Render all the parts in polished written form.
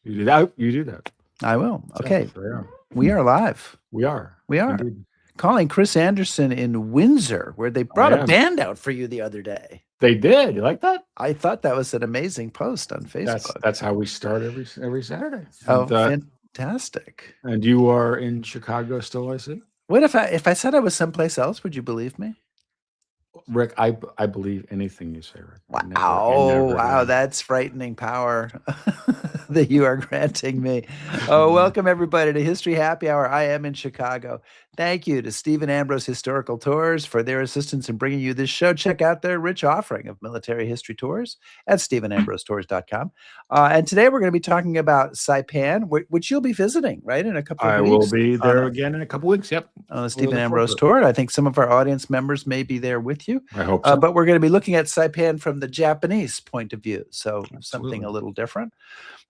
You do that. You do that. I will. Okay. Yeah. We are live. We are. We are. Indeed. Calling Chris Anderson in Windsor, where they brought a band out for you the other day. They did. You like that? I thought that was an amazing post on Facebook. That's how we start every Saturday. Oh, fantastic. And you are in Chicago still, I see? What if I said I was someplace else, would you believe me? Rick, I believe anything you say, Rick. Wow, that's frightening power that you are granting me. Oh, welcome everybody to History Happy Hour. I am in Chicago. Thank you to Stephen Ambrose Historical Tours for their assistance in bringing you this show. Check out their rich offering of military history tours at StephenAmbroseTours.com. And today we're going to be talking about Saipan, which you'll be visiting, right, in a couple of weeks. I will be there again in a couple of weeks, yep. On the Stephen Ambrose Tour. I think some of our audience members may be there with you. I hope so. But we're going to be looking at Saipan from the Japanese point of view, so something a little different.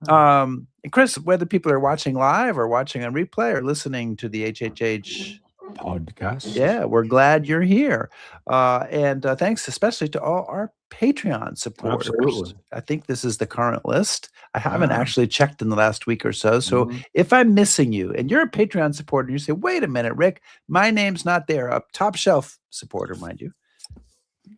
And Chris, whether people are watching live or watching on replay or listening to the HHH podcast, yeah, we're glad you're here. And thanks especially to all our Patreon supporters. Absolutely. I think this is the current list. I haven't actually checked in the last week or so. So if I'm missing you and you're a Patreon supporter, and you say, wait a minute, Rick, my name's not there. A top shelf supporter, mind you.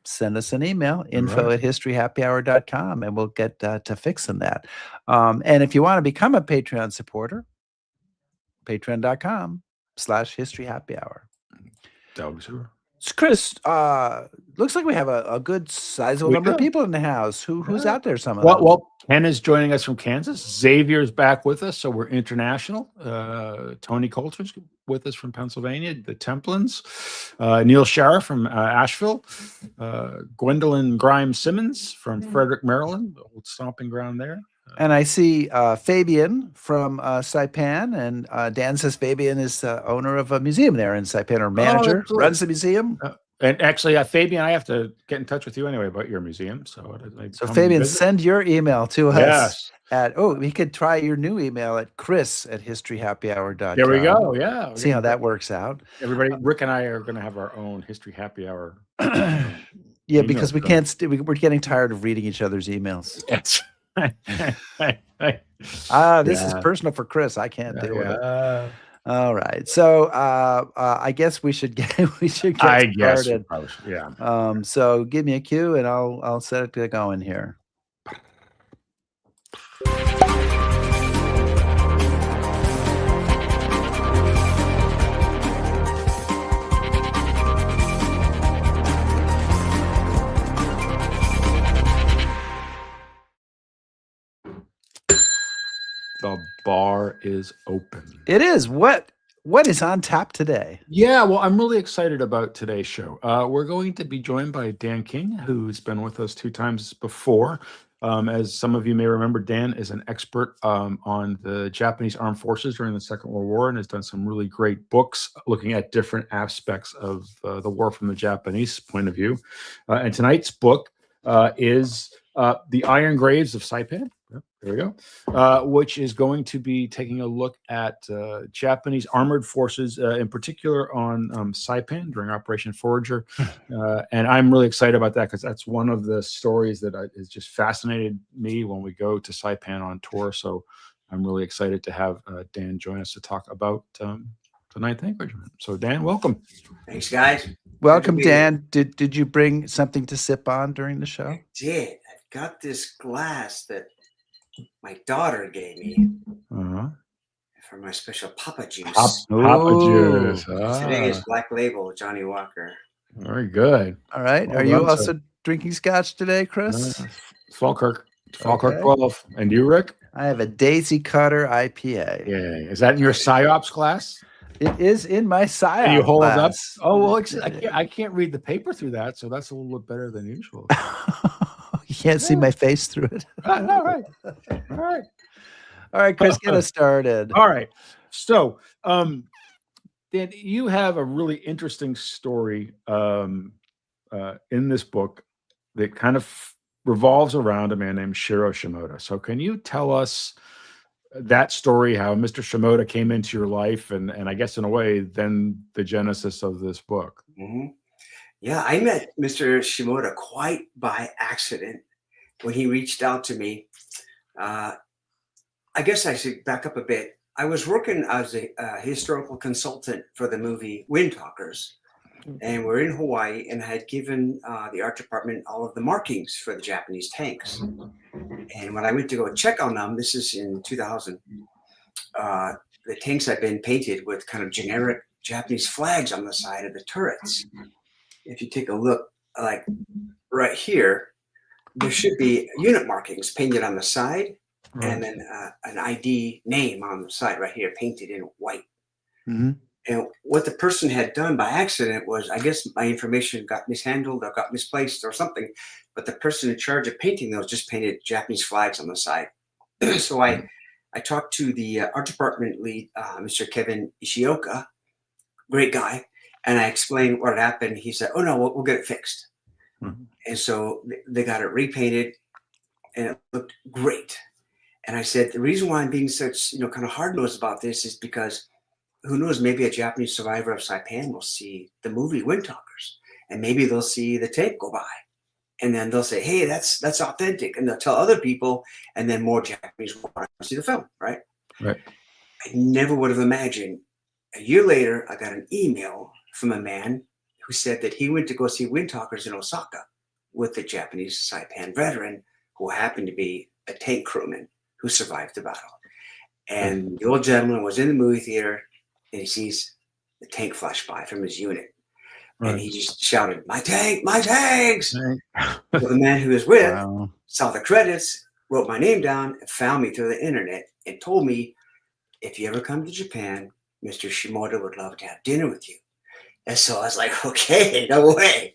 Send us an email, info@historyhappyhour.com, and we'll get to fixing that. And if you want to become a Patreon supporter, patreon.com/historyhappyhour. Chris, looks like we have a good sizable number of people in the house. Who's out there? Some of them. Well, Ken is joining us from Kansas. Xavier's back with us, so we're international. Tony Coulter's with us from Pennsylvania. The Templins. Neil Shara from Asheville. Gwendolyn Grimes Simmons from Frederick, Maryland, the old stomping ground there. And I see Fabian from Saipan, and Dan says Fabian is owner of a museum there in Saipan, or manager, runs the museum. And actually, Fabian, I have to get in touch with you anyway about your museum. So Fabian, send your email to us at, we could try your new email at chris@historyhappyhour.com. There we go. Yeah. See how that works out. Everybody, Rick and I are going to have our own History Happy Hour. Yeah, because we can't, we're getting tired of reading each other's emails. Yes. This is personal for Chris. I can't do it. All right. So I guess we should get started. Guess so give me a cue and I'll set it to going here. The bar is open. It is. What is on tap today? Yeah, well, I'm really excited about today's show. We're going to be joined by Dan King, who's been with us 2 times before. As some of you may remember, Dan is an expert on the Japanese armed forces during the Second World War and has done some really great books looking at different aspects of the war from the Japanese point of view. And tonight's book is The Iron Graves of Saipan. There we go. Which is going to be taking a look at Japanese armored forces, in particular on Saipan during Operation Forager. And I'm really excited about that because that's one of the stories that has just fascinated me when we go to Saipan on tour. So I'm really excited to have Dan join us to talk about the 9th Tank Regiment. So Dan, welcome. Thanks, guys. Welcome, Dan. Did you bring something to sip on during the show? I did. I've got this glass that my daughter gave me for my special Papa Juice. Papa Juice. Today is Black Label, Johnny Walker. Very good. All right. Are you also drinking scotch today, Chris? Falkirk 12. And you, Rick? I have a Daisy Cutter IPA. Yeah. Is that in your PsyOps class? It is in my PsyOps. You hold class. it up? Oh, well, I can't read the paper through that, so that's a little bit better than usual. You can't see my face through it. All right, Chris, get us started. All right. So, Dan, you have a really interesting story in this book that kind of revolves around a man named Shiro Shimoda. So can you tell us that story, how Mr. Shimoda came into your life, and I guess in a way, then the genesis of this book? Mm-hmm. Yeah, I met Mr. Shimoda quite by accident when he reached out to me. I guess I should back up a bit. I was working as a historical consultant for the movie Windtalkers, and we're in Hawaii, and I had given the art department all of the markings for the Japanese tanks. And when I went to go check on them, this is in 2000, the tanks had been painted with kind of generic Japanese flags on the side of the turrets. If you take a look, like right here, there should be unit markings painted on the side, and then an ID name on the side right here, painted in white. Mm-hmm. And what the person had done by accident was, I guess my information got mishandled or got misplaced or something, but the person in charge of painting those just painted Japanese flags on the side. So I talked to the art department lead, Mr. Kevin Ishioka, great guy, and I explained what had happened. He said, "Oh no, we'll get it fixed." Mm-hmm. And so they got it repainted, and it looked great. And I said, the reason why I'm being such, kind of hard-nosed about this is because who knows, maybe a Japanese survivor of Saipan will see the movie Windtalkers, and maybe they'll see the tape go by, and then they'll say, "Hey, that's authentic," and they'll tell other people, and then more Japanese will want to see the film, right? Right. I never would have imagined. A year later, I got an email from a man who said that he went to go see Windtalkers in Osaka with a Japanese Saipan veteran who happened to be a tank crewman who survived the battle. And the old gentleman was in the movie theater, and he sees the tank flash by from his unit. And he just shouted, "My tank, my tanks!" So the man who was with saw the credits, wrote my name down, and found me through the internet and told me, "If you ever come to Japan, Mr. Shimoda would love to have dinner with you." And so I was like, okay, no way.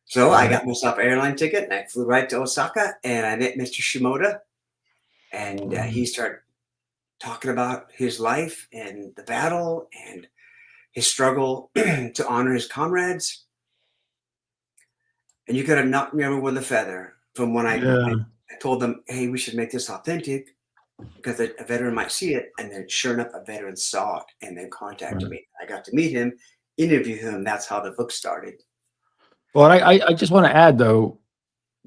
So I got myself an airline ticket, and I flew right to Osaka, and I met Mr. Shimoda, and he started talking about his life and the battle and his struggle to honor his comrades. And you could have knocked me over with a feather from when I told them, "Hey, we should make this authentic because a veteran might see it." And then sure enough, a veteran saw it and then contacted me. I got to meet him, interview him. That's how the book started. Well, I just want to add, though,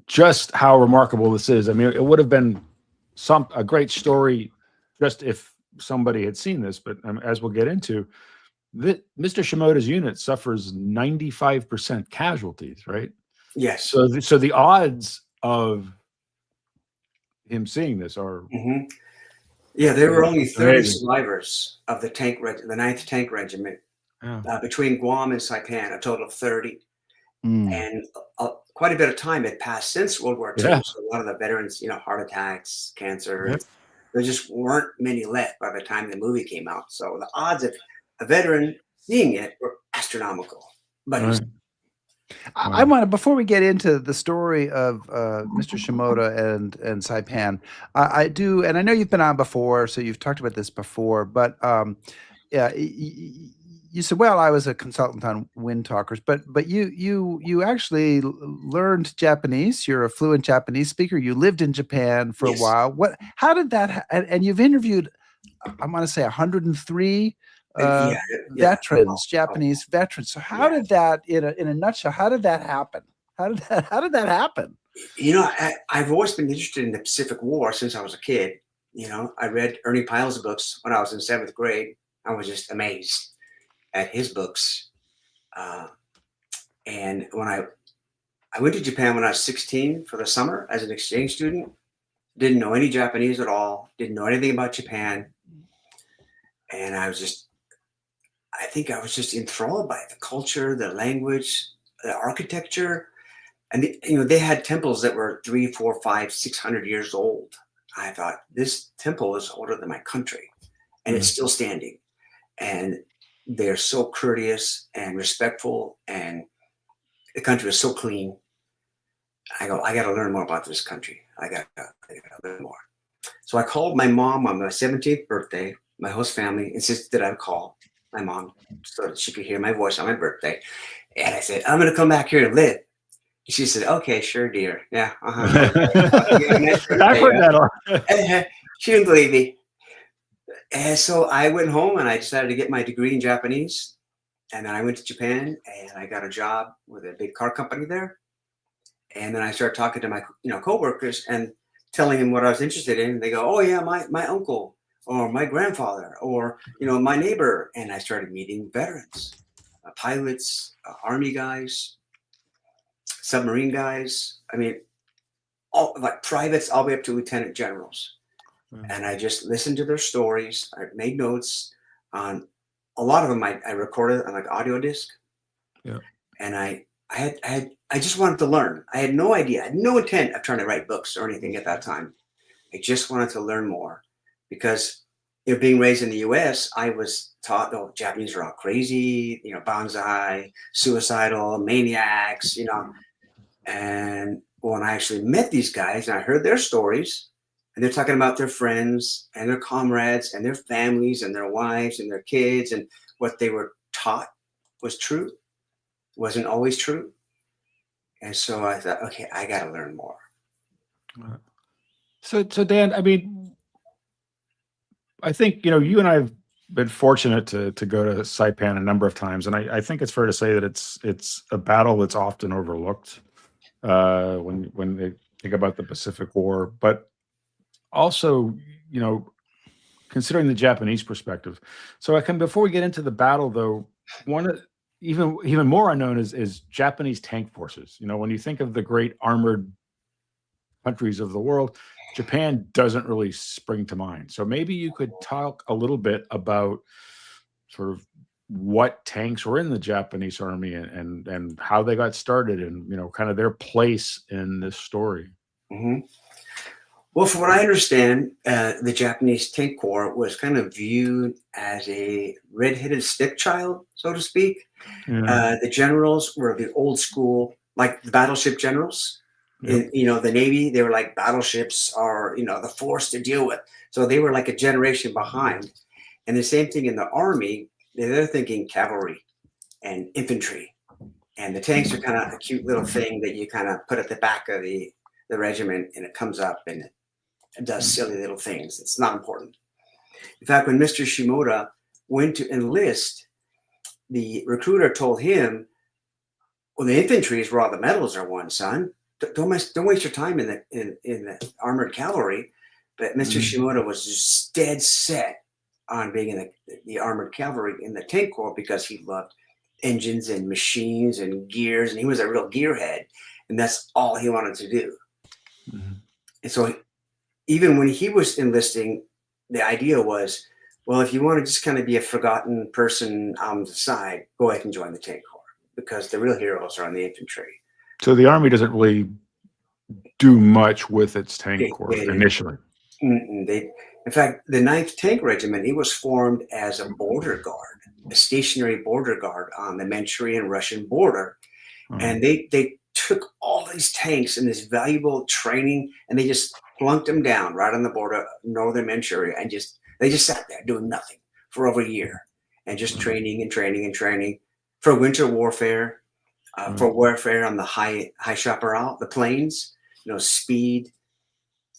just how remarkable this is. I mean, it would have been a great story just if somebody had seen this, but as we'll get into, Mr. Shimoda's unit suffers 95% casualties, right? Yes. So the odds of him seeing this are yeah, there were only 30 survivors of the tank the 9th Tank Regiment between Guam and Saipan, a total of 30. And quite a bit of time had passed since World War II. So a lot of the veterans, heart attacks, cancer, there just weren't many left by the time the movie came out. So the odds of a veteran seeing it were astronomical. But I want to, before we get into the story of Mr. Shimoda and Saipan, I do, and I know you've been on before, so you've talked about this before, but yeah, you said, well, I was a consultant on Windtalkers, but you actually learned Japanese. You're a fluent Japanese speaker. You lived in Japan for a while. How did that? And you've interviewed, I want to say, 103 veterans, Japanese veterans. So how did that, in a nutshell, how did that happen? How did that happen? I've always been interested in the Pacific War since I was a kid. I read Ernie Pyle's books when I was in 7th grade. I was just amazed at his books. And when I went to Japan when I was 16 for the summer as an exchange student, didn't know any Japanese at all, didn't know anything about Japan. And I think I was just enthralled by the culture, the language, the architecture. And they had temples that were 300, 400, 500, 600 years old. I thought, this temple is older than my country, and it's still standing. And they're so courteous and respectful, and the country is so clean. I got to learn more about this country. I got to learn more. So I called my mom on my 17th birthday. My host family insisted that I call my mom so that she could hear my voice on my birthday. And I said, "I'm going to come back here and live." And she said, "Okay, sure, dear. Yeah. Nice birthday, I heard that on. She didn't believe me. And so I went home and I decided to get my degree in Japanese. And then I went to Japan and I got a job with a big car company there. And then I started talking to my coworkers, and telling him what I was interested in. They go, "Oh yeah, my uncle or my grandfather or my neighbor," and I started meeting veterans, pilots, army guys, submarine guys. I mean, all like privates all the way up to lieutenant generals. And I just listened to their stories. I made notes on a lot of them. I recorded on like audio disc, Yeah. and I just wanted to learn. I had no idea. I had no intent of trying to write books or anything at that time. I just wanted to learn more because being raised in the U.S., I was taught, oh, Japanese are all crazy, bonsai, suicidal, maniacs, And when I actually met these guys and I heard their stories, and they're talking about their friends and their comrades and their families and their wives and their kids and what they were taught was true, wasn't always true. And so I thought, okay, I got to learn more. So Dan, I mean, I think, you and I have been fortunate to go to Saipan a number of times. And I think it's fair to say that it's a battle that's often overlooked when they think about the Pacific War. But also, considering the Japanese perspective. So before we get into the battle, though, even more unknown is Japanese tank forces. When you think of the great armored countries of the world, Japan doesn't really spring to mind. So maybe you could talk a little bit about sort of what tanks were in the Japanese army and how they got started and kind of their place in this story. Mm-hmm. Well, from what I understand, the Japanese tank corps was kind of viewed as a red-headed stepchild, so to speak. Yeah. The generals were the old school, like the battleship generals. Yep. The Navy, they were like battleships are, the force to deal with. So they were like a generation behind. And the same thing in the Army, they're thinking cavalry and infantry. And the tanks are kind of a cute little thing that you kind of put at the back of the regiment, and it comes up and it does silly little things. It's not important. In fact, when Mr. Shimoda went to enlist, the recruiter told him, well, the infantry is where all the medals are won, son. Don't waste your time in the armored cavalry. But Mr. Shimoda was just dead set on being in the armored cavalry in the tank corps because he loved engines and machines and gears, and he was a real gearhead, and that's all he wanted to do. Mm-hmm. And so even when he was enlisting, the idea was, well, if you want to just kind of be a forgotten person on the side, go ahead and join the tank corps because the real heroes are on the infantry. So the Army doesn't really do much with its tank corps initially. In fact, the 9th Tank Regiment, it was formed as a border guard, a stationary border guard on the Manchurian Russian border. And they took all these tanks and this valuable training, and they just plunked them down right on the border of northern Manchuria, and they just sat there doing nothing for over a year, and just training and training and training for winter warfare, for warfare on the high chaparral, the plains, speed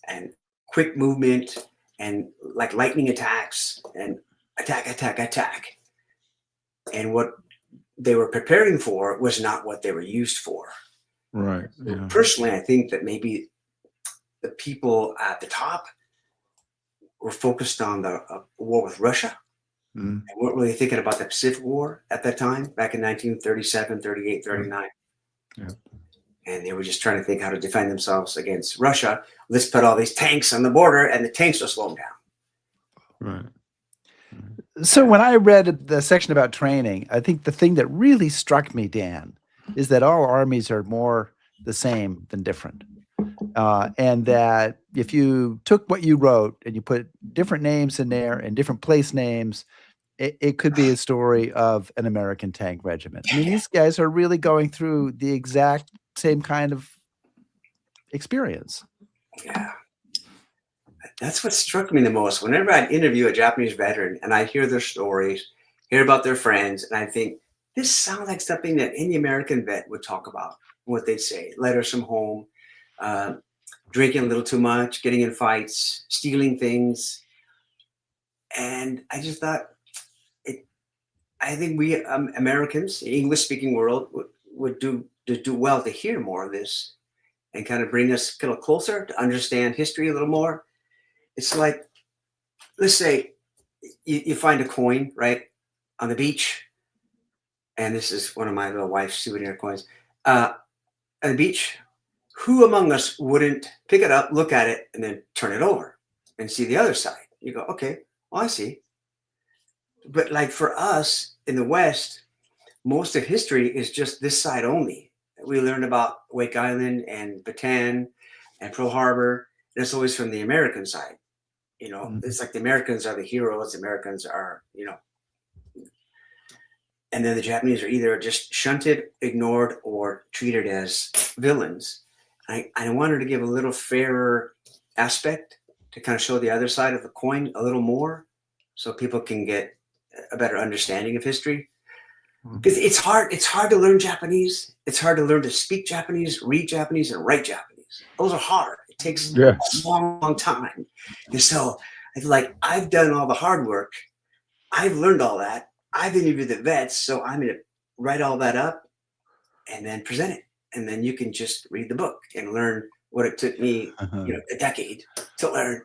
and quick movement and like lightning attacks and attack. And what they were preparing for was not what they were used for. Right. Yeah. Personally, I think that maybe the people at the top were focused on the war with Russia and weren't really thinking about the Pacific War at that time, back in 1937, 38, 39. Yeah. And they were just trying to think how to defend themselves against Russia. Let's put all these tanks on the border, and the tanks will slow them down. Right. So when I read the section about training, I think the thing that really struck me, Dan, is that all armies are more the same than different. And that if you took what you wrote and you put different names in there and different place names, it could be a story of an American tank regiment. I mean, these guys are really going through the exact same kind of experience. Yeah. That's what struck me the most. Whenever I'd interview a Japanese veteran and I hear their stories, hear about their friends, and I think, this sounds like something that any American vet would talk about, what they'd say, letters from home, drinking a little too much, getting in fights, stealing things. And I just thought, I think we Americans, the English-speaking world, would do well to hear more of this and kind of bring us a little closer to understand history a little more. It's like, let's say you find a coin, right, on the beach. And this is one of my little wife's souvenir coins. On the beach, who among us wouldn't pick it up, look at it, and then turn it over and see the other side? You go, okay, well, I see. But like for us in the West, most of history is just this side only. We learned about Wake Island and Bataan and Pearl Harbor. And it's always from the American side. You know, it's like the Americans are the heroes. The Americans are, you know, and then the Japanese are either just shunted, ignored, or treated as villains. I wanted to give a little fairer aspect to kind of show the other side of the coin a little more, so people can get a better understanding of history. Because it's hard to learn Japanese. It's hard to learn to speak Japanese, read Japanese, and write Japanese. Those are hard. It takes a long time. And so I've done all the hard work. I've learned all that. I've interviewed the vets, so I'm going to write all that up and then present it. And then you can just read the book and learn what it took me, you know, a decade to learn,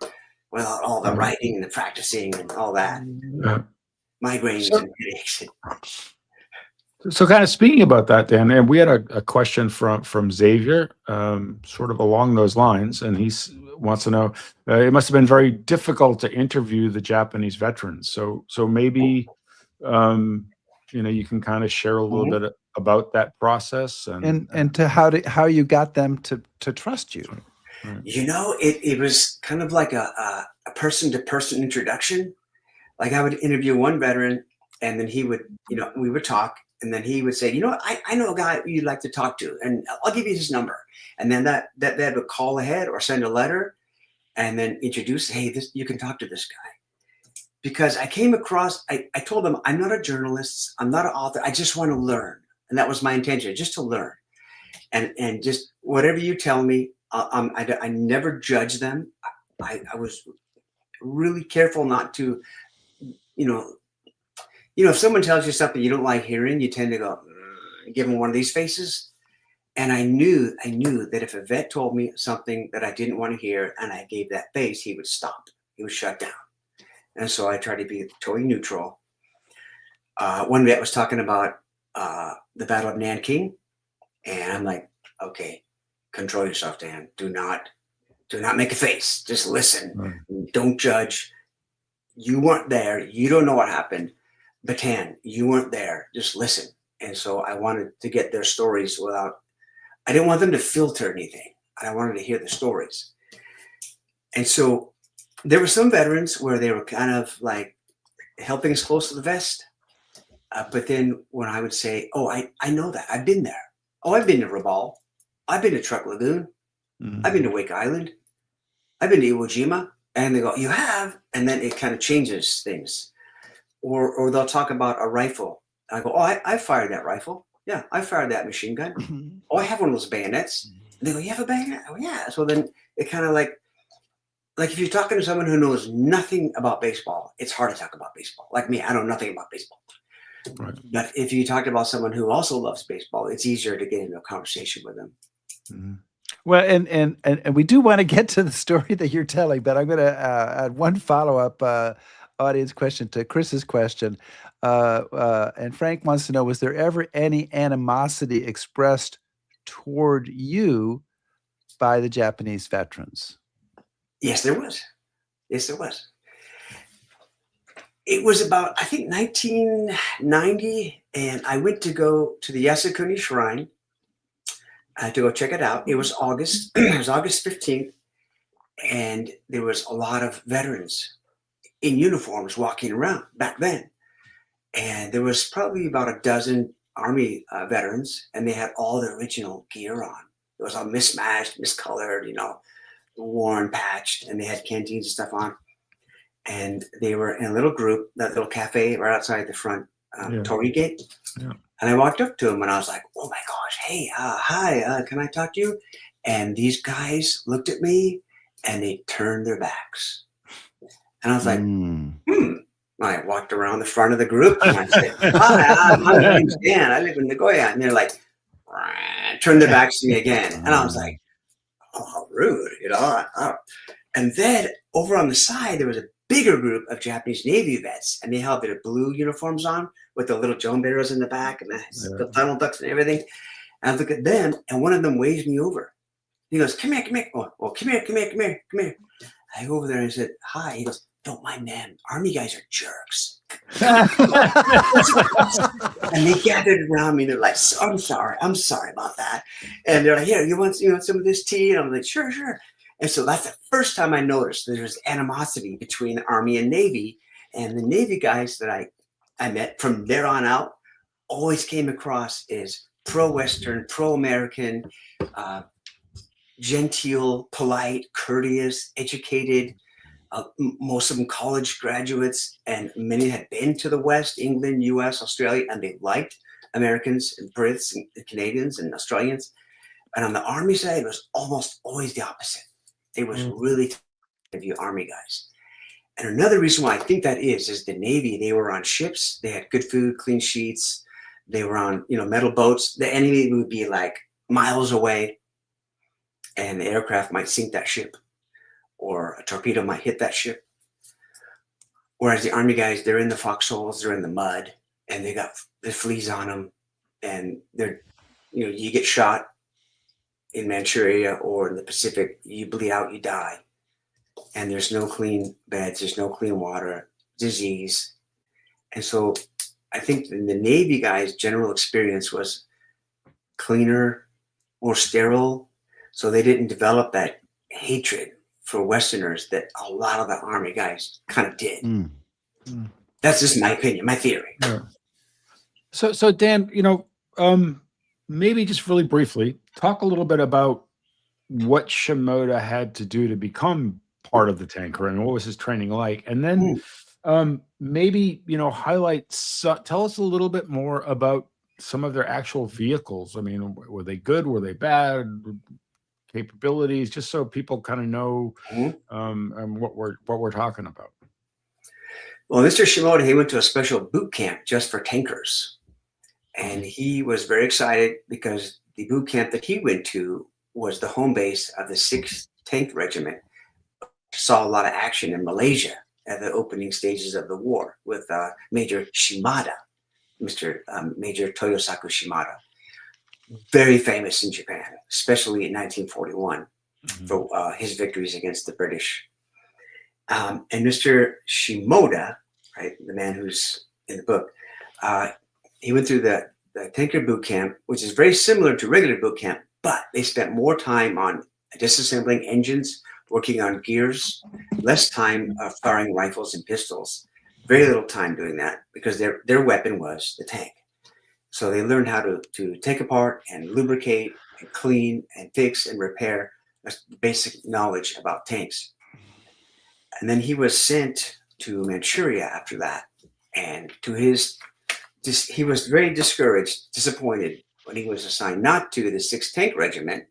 well, all the writing and the practicing and all that. Migraines and headaches. So kind of speaking about that, Dan, and we had a question from Xavier, sort of along those lines, and he wants to know, it must have been very difficult to interview the Japanese veterans. So maybe, you know, you can kind of share a little bit about that process and to how you got them to trust you. Right. You know, it was kind of like a person-to-person introduction. Like I would interview one veteran, and then he would, you know, we would talk, and then he would say, you know what, I know a guy you'd like to talk to, and I'll give you his number. And then that would call ahead or send a letter, and then introduce, hey, you can talk to this guy. Because I came across, I told them, I'm not a journalist, I'm not an author, I just want to learn. And that was my intention, just to learn. And just whatever you tell me, I never judge them. I was really careful not to, you know, if someone tells you something you don't like hearing, you tend to go, give them one of these faces. And I knew that if a vet told me something that I didn't want to hear and I gave that face, he would stop. He would shut down. And so I tried to be totally neutral. One vet was talking about the Battle of Nanking, and I'm like, okay, control yourself, Dan. Do not make a face. Just listen. Right. Don't judge. You weren't there. You don't know what happened. Bataan, you weren't there. Just listen. And so I wanted to get their stories I didn't want them to filter anything. I wanted to hear the stories. And so there were some veterans where they were kind of like helping us close to the vest. But then when I would say, oh, I know that. I've been there. Oh, I've been to Rabaul. I've been to Truck Lagoon. I've been to Wake Island. I've been to Iwo Jima. And they go, you have? And then it kind of changes things. Or they'll talk about a rifle. I go, oh, I fired that rifle. Yeah, I fired that machine gun. Oh, I have one of those bayonets. And they go, you have a bayonet? Oh, yeah. So then it kind of like if you're talking to someone who knows nothing about baseball, it's hard to talk about baseball. Like me, I know nothing about baseball. Right. But if you talked about someone who also loves baseball, it's easier to get into a conversation with them. Mm-hmm. Well, and we do want to get to the story that you're telling, but I'm going to add one follow-up audience question to Chris's question. And Frank wants to know, was there ever any animosity expressed toward you by the Japanese veterans? Yes, there was. Yes, there was. It was about, I think, 1990, and I went to go to the Yasukuni Shrine to go check it out. It was August. It was August 15th, and there was a lot of veterans in uniforms walking around back then. And there was probably about a dozen Army veterans, and they had all the original gear on. It was all mismatched, miscolored, you know, worn, patched, and they had canteens and stuff on. And they were in a little group, that little cafe right outside the front Torii gate. Yeah. And I walked up to them, and I was like, oh my gosh, hey, hi, can I talk to you? And these guys looked at me, and they turned their backs. And I was like, I walked around the front of the group, and I said, hi, my name's Dan. I live in Nagoya. And they're like, turned their backs to me again. And I was like, rude, you know. And then over on the side, there was a bigger group of Japanese Navy vets, and they held their blue uniforms on with the little Joan barrows in the back and the tunnel ducks and everything. And I look at them, and one of them waves me over. He goes, come here, come here. Oh, come here, come here, come here, come here. I go over there and I said, hi. He goes, don't mind them. Army guys are jerks. And they gathered around me. They're like, I'm sorry about that. And they're like, here, you want some of this tea? And I'm like, sure, sure. And so that's the first time I noticed there was animosity between the Army and Navy. And the Navy guys that I met from there on out always came across as pro-Western, pro-American, genteel, polite, courteous, educated. Most of them college graduates, and many had been to the West, England, US, Australia, and they liked Americans and Brits and Canadians and Australians. And on the Army side, it was almost always the opposite. They was really to view Army guys. And another reason why I think that is the Navy, they were on ships, they had good food, clean sheets, they were on, metal boats. The enemy would be like miles away, and the aircraft might sink that ship, or a torpedo might hit that ship. Whereas the Army guys, they're in the foxholes, they're in the mud, and they got the fleas on them, and they're, you get shot in Manchuria or in the Pacific, you bleed out, you die. And there's no clean beds, there's no clean water, disease. And so I think the Navy guys' general experience was cleaner, more sterile. So they didn't develop that hatred for Westerners that a lot of the Army guys kind of did. That's just my opinion, my theory. Yeah. So Dan, maybe just really briefly, talk a little bit about what Shimoda had to do to become part of the tanker and what was his training like. And then maybe, highlight, tell us a little bit more about some of their actual vehicles. I mean, were they good? Were they bad? Capabilities, just so people kind of know what we're talking about. Well, Mr. Shimoda, he went to a special boot camp just for tankers. And he was very excited because the boot camp that he went to was the home base of the 6th Tank Regiment. Saw a lot of action in Malaysia at the opening stages of the war with Major Shimada, Major Toyosaku Shimada. Very famous in Japan, especially in 1941 for his victories against the British. And Mr. Shimoda, right, the man who's in the book, he went through the tanker boot camp, which is very similar to regular boot camp, but they spent more time on disassembling engines, working on gears, less time firing rifles and pistols, very little time doing that because their weapon was the tank. So they learned how to take apart and lubricate and clean and fix and repair. That's basic knowledge about tanks. And then he was sent to Manchuria after that. And he was very discouraged, disappointed when he was assigned not to the 6th Tank Regiment,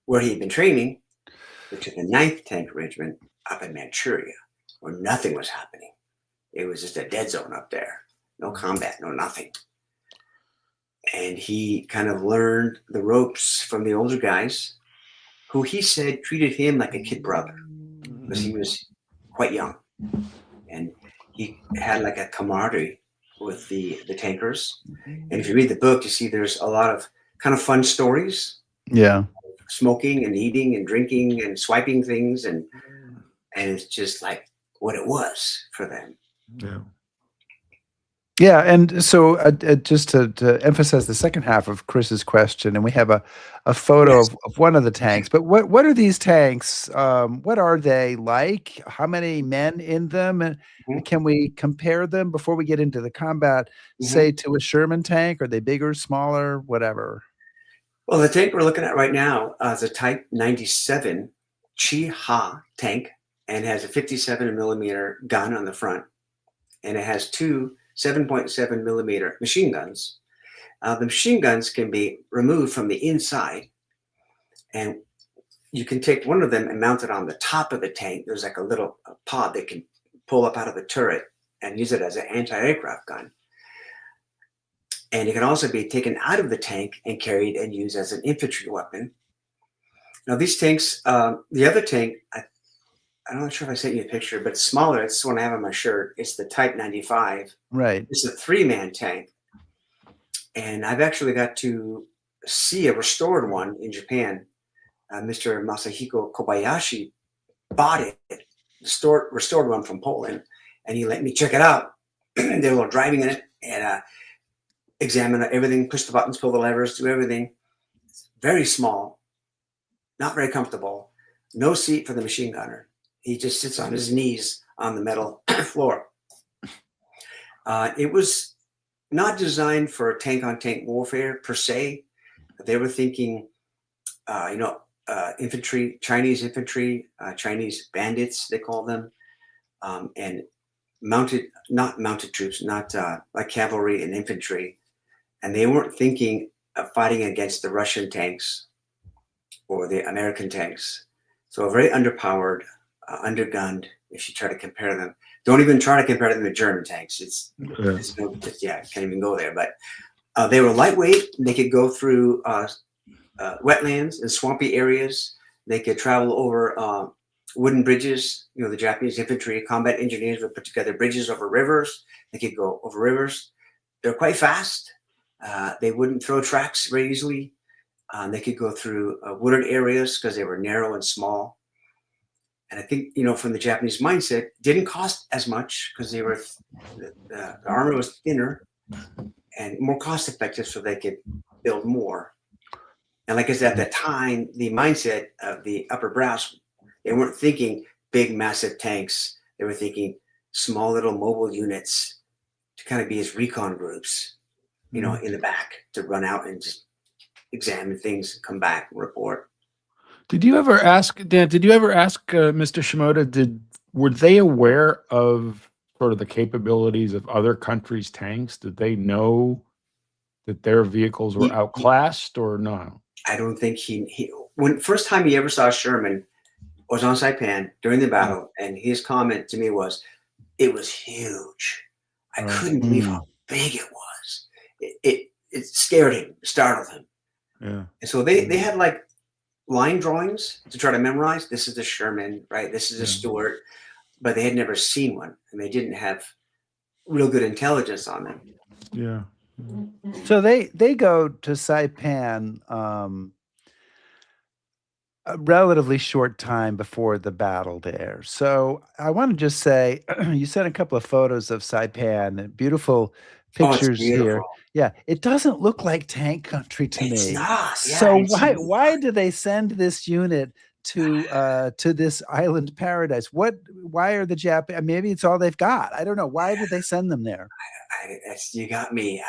where he had been training, but to the 9th Tank Regiment up in Manchuria, where nothing was happening. It was just a dead zone up there. No combat, no nothing. And he kind of learned the ropes from the older guys who he said treated him like a kid brother because he was quite young. And he had like a camaraderie with the tankers. And if you read the book, you see there's a lot of kind of fun stories. Yeah. Smoking and eating and drinking and swiping things. And it's just like what it was for them. Yeah. Yeah, and so just to emphasize the second half of Chris's question, and we have a photo of one of the tanks. But what are these tanks? What are they like? How many men in them? And can we compare them before we get into the combat, say, to a Sherman tank? Are they bigger, smaller, whatever? Well, the tank we're looking at right now is a Type 97 Chi-Ha tank and has a 57 millimeter gun on the front. And it has two 7.7 millimeter machine guns. The machine guns can be removed from the inside, and you can take one of them and mount it on the top of the tank. There's like a little pod that can pull up out of the turret and use it as an anti-aircraft gun. And it can also be taken out of the tank and carried and used as an infantry weapon. Now these tanks, the other tank, I'm not sure if I sent you a picture, but it's smaller. It's the one I have on my shirt. It's the Type 95. Right. It's a 3-man tank. And I've actually got to see a restored one in Japan. Mr. Masahiko Kobayashi bought it, restored one from Poland, and he let me check it out. They were driving in it and examine everything, push the buttons, pull the levers, do everything. It's very small, not very comfortable. No seat for the machine gunner. He just sits on his knees on the metal floor. It was not designed for tank-on-tank warfare per se. They were thinking, infantry, Chinese bandits, they call them, and not mounted troops, not like cavalry and infantry. And they weren't thinking of fighting against the Russian tanks or the American tanks. So very underpowered, undergunned, if you try to compare them. Don't even try to compare them to German tanks. Can't even go there. But they were lightweight. They could go through wetlands and swampy areas. They could travel over wooden bridges. The Japanese infantry combat engineers would put together bridges over rivers. They could go over rivers. They're quite fast. They wouldn't throw tracks very easily. They could go through wooded areas because they were narrow and small. And I think, from the Japanese mindset, didn't cost as much because the armor was thinner and more cost effective, so they could build more. And like I said, at that time, the mindset of the upper brass, they weren't thinking big, massive tanks. They were thinking small little mobile units to kind of be as recon groups, in the back to run out and just examine things, come back, report. Did you ever ask, Dan, Mr. Shimoda, were they aware of sort of the capabilities of other countries' tanks? Did they know that their vehicles were outclassed or no? I don't think when first time he ever saw Sherman was on Saipan during the battle, and his comment to me was, it was huge. I couldn't believe how big it was. It scared him, startled him. Yeah. And so they had like line drawings to try to memorize. This is the Sherman, right? This is a Stuart, but they had never seen one, and they didn't have real good intelligence on them. Yeah. So they go to Saipan a relatively short time before the battle there. So I want to just say, you sent a couple of photos of Saipan, beautiful pictures here. Yeah, it doesn't look like tank country to me. It's not. So why do they send this unit to this island paradise? Why are the Japanese? Maybe it's all they've got. I don't know. Why did they send them there? You got me.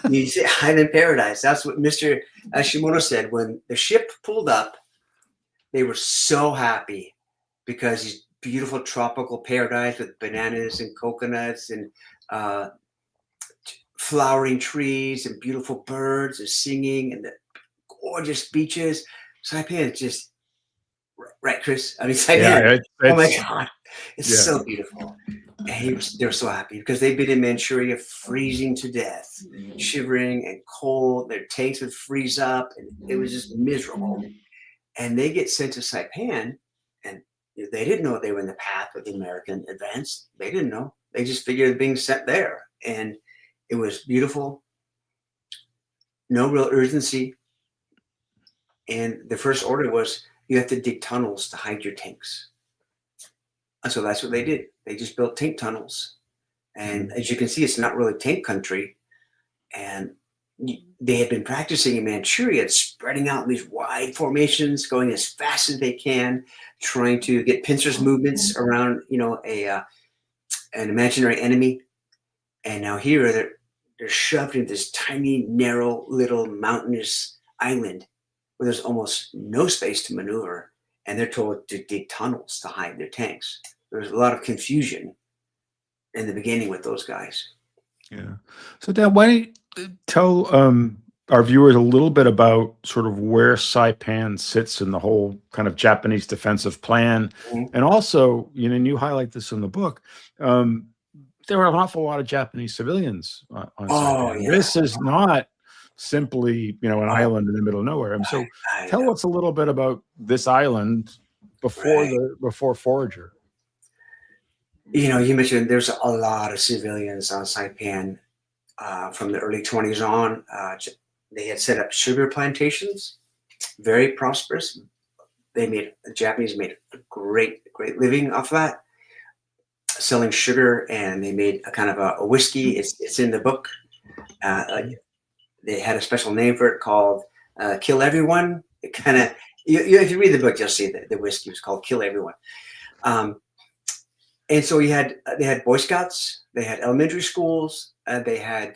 You say island paradise. That's what Mr. Shimoda said when the ship pulled up. They were so happy because these beautiful tropical paradise with bananas and coconuts and flowering trees and beautiful birds and singing and the gorgeous beaches. Saipan is just right, Chris. I mean, Saipan. Oh my God, it's so beautiful. And they were so happy because they've been in Manchuria freezing to death, shivering and cold. Their tanks would freeze up, and it was just miserable. And they get sent to Saipan, and they didn't know they were in the path of the American advance. They didn't know. They just figured being sent there. And it was beautiful. No real urgency. And the first order was, you have to dig tunnels to hide your tanks. And so that's what they did. They just built tank tunnels. And as you can see, it's not really tank country. And they had been practicing in Manchuria, spreading out in these wide formations, going as fast as they can, trying to get pincers movements around, an imaginary enemy. And now here they're shoved in this tiny, narrow, little mountainous island where there's almost no space to maneuver, and they're told to dig tunnels to hide their tanks. There's a lot of confusion in the beginning with those guys. Yeah. So Dan, why don't you tell our viewers a little bit about sort of where Saipan sits in the whole kind of Japanese defensive plan. And also, and you highlight this in the book, there were an awful lot of Japanese civilians on Saipan. Yeah. This is not simply, you know, an island in the middle of nowhere. And so I tell know. us a little bit about this island Right. before Forager. You know, you mentioned there's a lot of civilians on Saipan from the early 20s on. They had set up sugar plantations, very prosperous. The Japanese made a great living off that, selling sugar, and they made a kind of a whiskey. It's in the book. They had a special name for it called Kill Everyone. It kind of, if you read the book, you'll see that the whiskey was called Kill Everyone. And so they had Boy Scouts, they had elementary schools, they had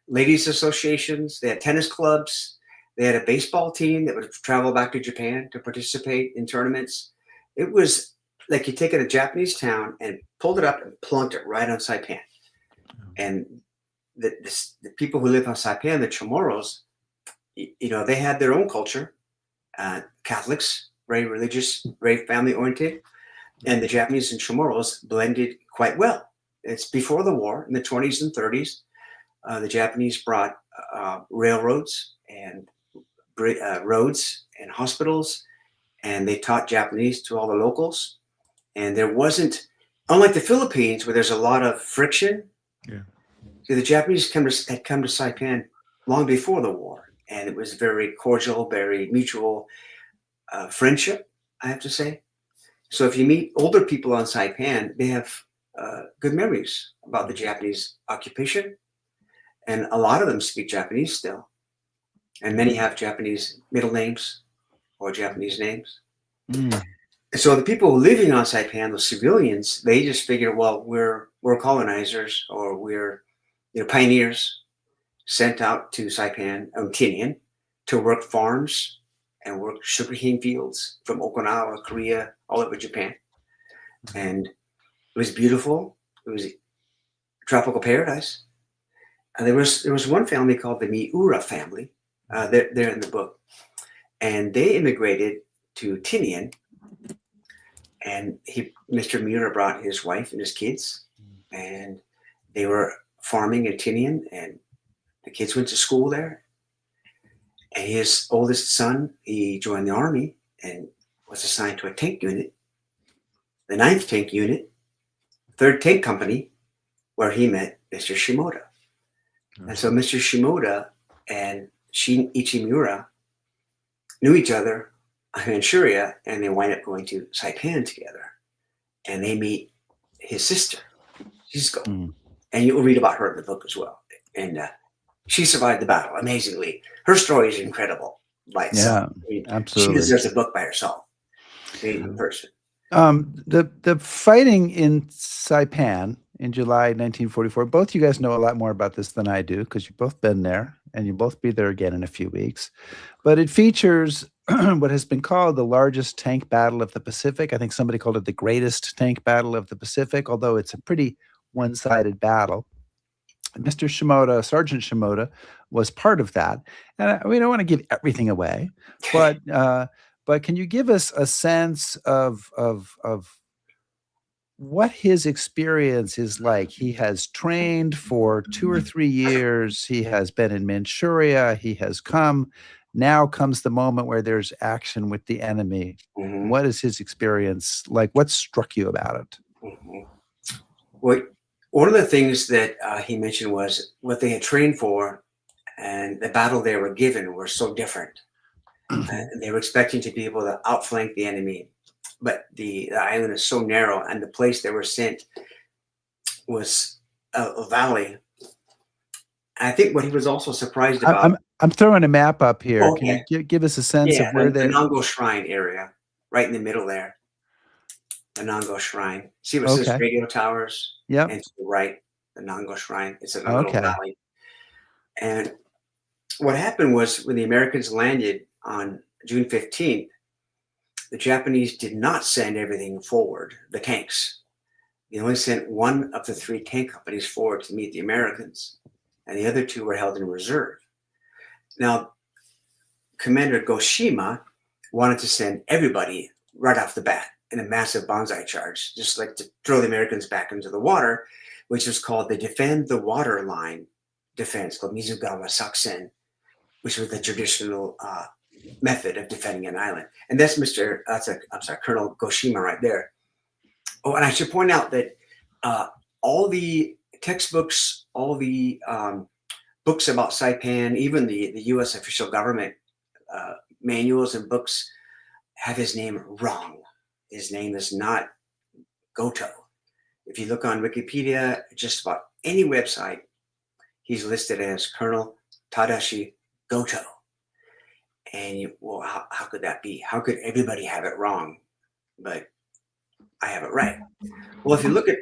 ladies associations, they had tennis clubs, they had a baseball team that would travel back to Japan to participate in tournaments. It was like you take a Japanese town and pulled it up and plunked it right on Saipan. And the people who live on Saipan, the Chamorros, you know, they had their own culture. Catholics, very religious, very family oriented. And the Japanese and Chamorros blended quite well. It's before the war in the 20s and 30s. The Japanese brought railroads and roads and hospitals, and they taught Japanese to all the locals. And there wasn't, unlike the Philippines, where there's a lot of friction. Yeah. So the Japanese had come to Saipan long before the war, and it was very cordial, very mutual friendship, I have to say. So if you meet older people on Saipan, they have good memories about the Japanese occupation, and a lot of them speak Japanese still, and many have Japanese middle names or Japanese names. Mm. So the people living on Saipan, the civilians, they just figure, well, we're colonizers, or we're pioneers sent out to Saipan, Tinian, to work farms and work sugarcane fields from Okinawa, Korea, all over Japan. And it was beautiful. It was a tropical paradise. And there was one family called the Miura family. They're in the book. And they immigrated to Tinian. And Mr. Miura brought his wife and his kids. And they were farming in Tinian. And the kids went to school there. And his oldest son, he joined the army and was assigned to a tank unit, the 9th Tank Unit, 3rd Tank Company, where he met Mr. Shimoda. And so Mr. Shimoda and Ichimura knew each other in Manchuria, and they wind up going to Saipan together. And they meet his sister, Shizuko. And you'll read about her in the book as well. And she survived the battle amazingly. Her story is incredible by itself. Yeah, I mean, absolutely. she deserves a book by herself. Amazing person. The fighting in Saipan in July 1944, both you guys know a lot more about this than I do, because you've both been there, and you'll both be there again in a few weeks. But it features what has been called the largest tank battle of the Pacific. I think somebody called it the greatest tank battle of the Pacific, although it's a pretty one-sided battle. Mr. Shimoda, Sergeant Shimoda, was part of that. And we don't want to give everything away, but can you give us a sense of what his experience is like? He has trained for 2 or 3 years. He has been in Manchuria. He has come. Now comes the moment where there's action with the enemy. Mm-hmm. What is his experience like? What struck you about it? Mm-hmm. Well, one of the things that he mentioned was what they had trained for, and the battle they were given were so different. And they were expecting to be able to outflank the enemy, but the island is so narrow, and the place they were sent was a valley. I think what he was also surprised about. I'm throwing a map up here. Okay. Can you give us a sense of where the Nango Shrine area, right in the middle there. The Nango Shrine. See what says radio towers? Yep. And to the right, the Nango Shrine. It's in a little valley. And what happened was when the Americans landed on June 15th, the Japanese did not send everything forward, the tanks. They only sent one of the 3 tank companies forward to meet the Americans, and the other 2 were held in reserve. Now, Commander Goshima wanted to send everybody right off the bat in a massive banzai charge, just like to throw the Americans back into the water, which was called the Defend the Water Line defense, called Mizugawa Saksen. which was the traditional method of defending an island. And that's Colonel Goshima right there. Oh, and I should point out that all the textbooks, all the books about Saipan, even the U.S. official government manuals and books have his name wrong. His name is not Goto. If you look on Wikipedia, just about any website, he's listed as Colonel Tadashi Goto. And how could that be? How could everybody have it wrong? But I have it right. Well, if you look at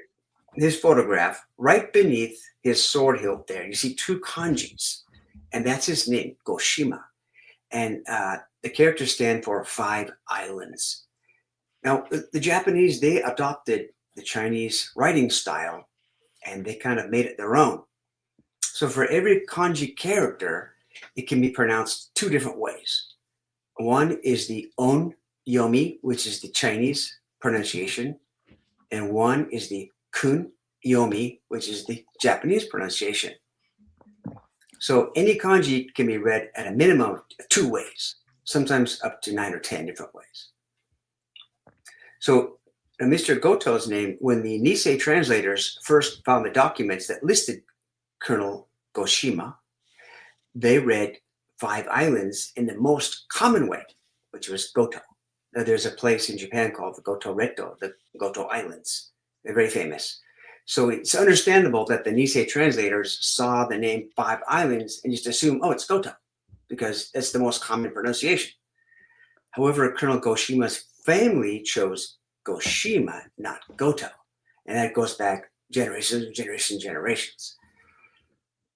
his photograph, right beneath his sword hilt there, you see two kanjis, and that's his name, Goshima. And the characters stand for 5 islands. Now, the Japanese, they adopted the Chinese writing style, and they kind of made it their own. So for every kanji character, it can be pronounced 2 different ways. One is the on yomi, which is the Chinese pronunciation, and one is the kun yomi, which is the Japanese pronunciation. So any kanji can be read at a minimum of 2 ways, sometimes up to 9 or 10 different ways. So Mr. Goto's name, when the Nisei translators first found the documents that listed Colonel Goshima, they read 5 islands in the most common way, which was Goto. Now, there's a place in Japan called the Goto Reto, the Goto Islands. They're very famous. So it's understandable that the Nisei translators saw the name 5 islands and just assumed, oh, it's Goto, because it's the most common pronunciation. However, Colonel Goshima's family chose Goshima, not Goto. And that goes back generations and generations.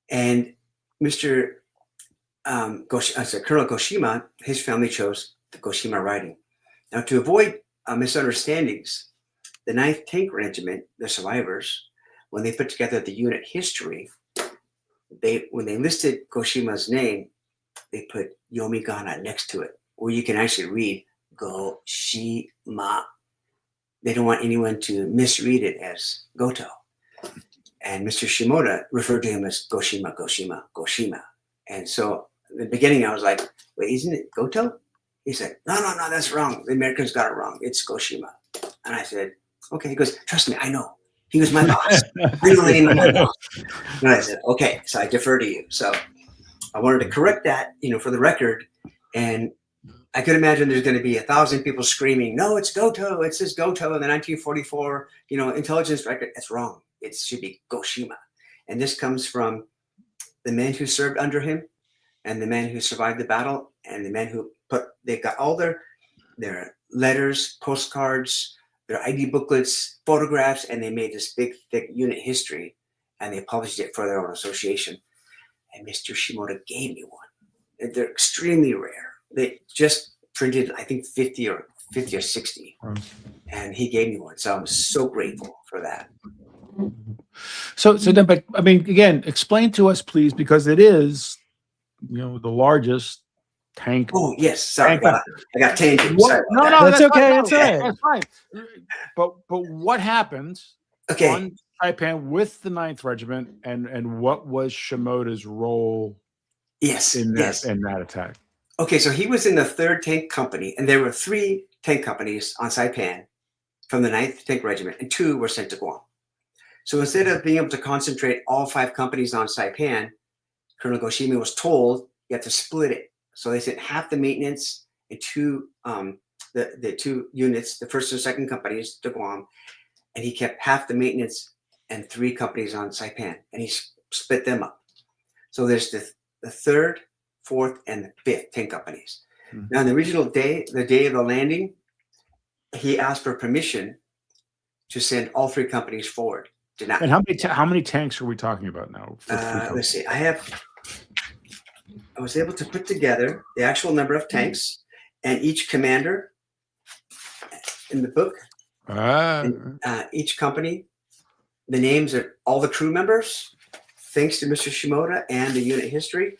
And Colonel Goshima, his family chose the Goshima writing. Now, to avoid misunderstandings, the 9th Tank Regiment, the survivors, when they put together the unit history, when they listed Goshima's name, they put Yomigana next to it, where you can actually read Goshima. They don't want anyone to misread it as Goto. And Mr. Shimoda referred to him as Goshima, Goshima, Goshima. And so in the beginning, I was like, wait, isn't it Goto? He said, no, that's wrong. The Americans got it wrong. It's Goshima. And I said, okay. He goes, trust me, I know. He was my boss. I know the name of my boss. And I said, okay, so I defer to you. So I wanted to correct that, for the record. And I could imagine there's going to be 1,000 people screaming, no, it's Goto. It says Goto in the 1944, intelligence record. That's wrong. It should be Goshima. And this comes from the men who served under him and the men who survived the battle and the men who they got all their letters, postcards, their ID booklets, photographs, and they made this big, thick unit history, and they published it for their own association. And Mr. Shimoda gave me one. They're extremely rare. They just printed, I think, 50 or 60, and he gave me one. So I'm so grateful for that. So then, but I mean, again, explain to us, please, because it is, the largest tank. Oh yes, sorry, I got tangent. No, that's okay. That's right. That's fine. But what happened on Saipan with the 9th Regiment, and what was Shimoda's role? In that attack. Okay, so he was in the 3rd Tank Company, and there were 3 tank companies on Saipan from the 9th Tank Regiment, and 2 were sent to Guam. So instead of being able to concentrate all 5 companies on Saipan, Colonel Goshima was told you have to split it. So they sent half the maintenance and the 2 units, the 1st and 2nd companies, to Guam, and he kept half the maintenance and 3 companies on Saipan, and he split them up. So there's the 3rd, 4th, and the 5th tank companies. Mm-hmm. Now, on the original day, the day of the landing, he asked for permission to send all 3 companies forward. Did not. And how many tanks are we talking about now? Let's see. I was able to put together the actual number of tanks and each commander in the book. And, each company, the names of all the crew members, thanks to Mr. Shimoda and the unit history.